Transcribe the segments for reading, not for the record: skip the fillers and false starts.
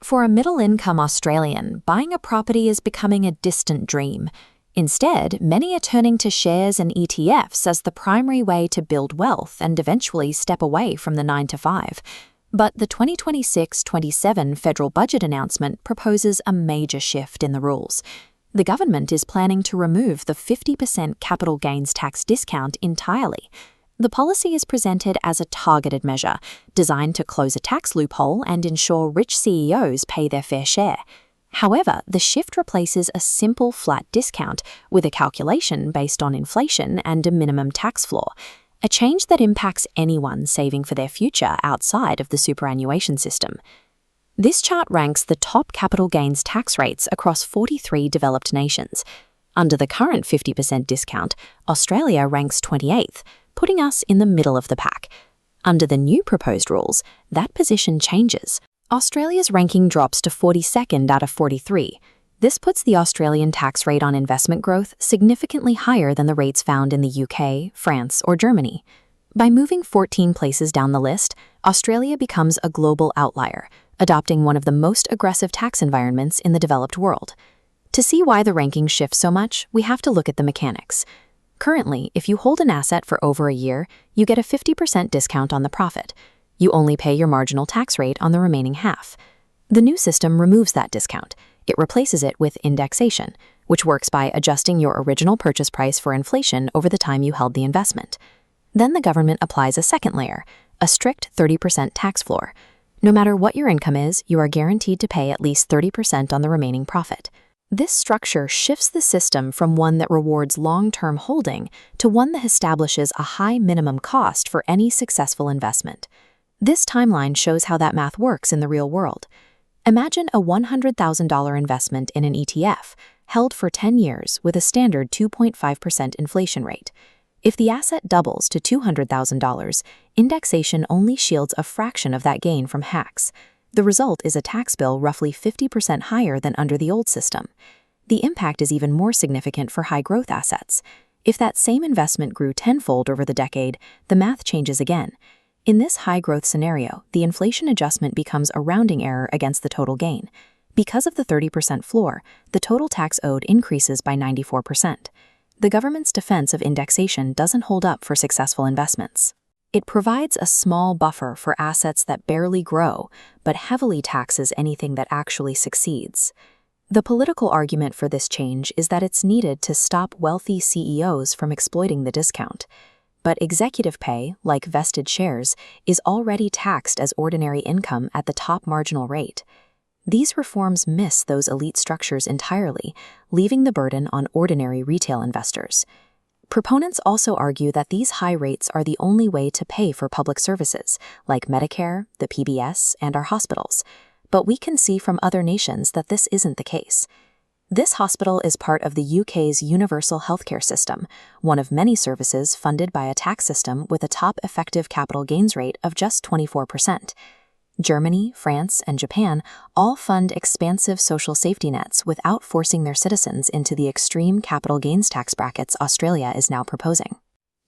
For a middle-income Australian, buying a property is becoming a distant dream. Instead, many are turning to shares and ETFs as the primary way to build wealth and eventually step away from the 9-to-5. But the 2026-27 federal budget announcement proposes a major shift in the rules. The government is planning to remove the 50% capital gains tax discount entirely. The policy is presented as a targeted measure, designed to close a tax loophole and ensure rich CEOs pay their fair share. However, the shift replaces a simple flat discount with a calculation based on inflation and a minimum tax floor, a change that impacts anyone saving for their future outside of the superannuation system. This chart ranks the top capital gains tax rates across 43 developed nations. Under the current 50% discount, Australia ranks 28th, putting us in the middle of the pack. Under the new proposed rules, that position changes. Australia's ranking drops to 42nd out of 43. This puts the Australian tax rate on investment growth significantly higher than the rates found in the UK, France, or Germany. By moving 14 places down the list, Australia becomes a global outlier, adopting one of the most aggressive tax environments in the developed world. To see why the ranking shifts so much, we have to look at the mechanics. Currently, if you hold an asset for over a year, you get a 50% discount on the profit. You only pay your marginal tax rate on the remaining half. The new system removes that discount. It replaces it with indexation, which works by adjusting your original purchase price for inflation over the time you held the investment. Then the government applies a second layer, a strict 30% tax floor. No matter what your income is, you are guaranteed to pay at least 30% on the remaining profit. This structure shifts the system from one that rewards long-term holding to one that establishes a high minimum cost for any successful investment. This timeline shows how that math works in the real world. Imagine a $100,000 investment in an ETF, held for 10 years with a standard 2.5% inflation rate. If the asset doubles to $200,000, indexation only shields a fraction of that gain from hacks. The result is a tax bill roughly 50% higher than under the old system. The impact is even more significant for high-growth assets. If that same investment grew tenfold over the decade, the math changes again. In this high-growth scenario, the inflation adjustment becomes a rounding error against the total gain. Because of the 30% floor, the total tax owed increases by 94%. The government's defense of indexation doesn't hold up for successful investments. It provides a small buffer for assets that barely grow, but heavily taxes anything that actually succeeds. The political argument for this change is that it's needed to stop wealthy CEOs from exploiting the discount. But executive pay, like vested shares, is already taxed as ordinary income at the top marginal rate. These reforms miss those elite structures entirely, leaving the burden on ordinary retail investors. Proponents also argue that these high rates are the only way to pay for public services, like Medicare, the PBS, and our hospitals. But we can see from other nations that this isn't the case. This hospital is part of the UK's universal healthcare system, one of many services funded by a tax system with a top effective capital gains rate of just 24%. Germany, France, and Japan all fund expansive social safety nets without forcing their citizens into the extreme capital gains tax brackets Australia is now proposing.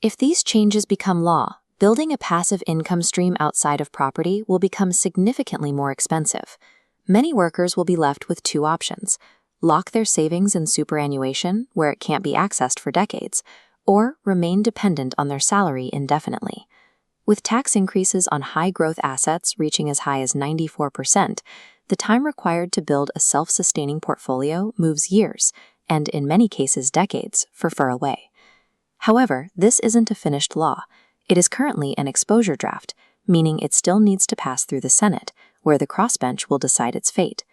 If these changes become law, building a passive income stream outside of property will become significantly more expensive. Many workers will be left with two options: lock their savings in superannuation, where it can't be accessed for decades, or remain dependent on their salary indefinitely. With tax increases on high-growth assets reaching as high as 94%, the time required to build a self-sustaining portfolio moves years, and in many cases decades, further away. However, this isn't a finished law. It is currently an exposure draft, meaning it still needs to pass through the Senate, where the crossbench will decide its fate.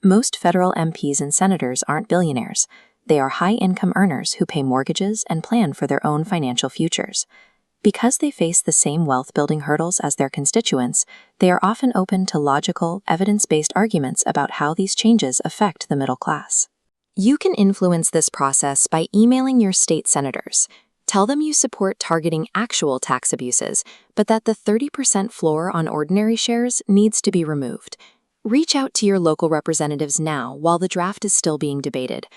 Most federal MPs and senators aren't billionaires. They are high-income earners who pay mortgages and plan for their own financial futures. Because they face the same wealth-building hurdles as their constituents, they are often open to logical, evidence-based arguments about how these changes affect the middle class. You can influence this process by emailing your state senators. Tell them you support targeting actual tax abuses, but that the 30% floor on ordinary shares needs to be removed. Reach out to your local representatives now while the draft is still being debated.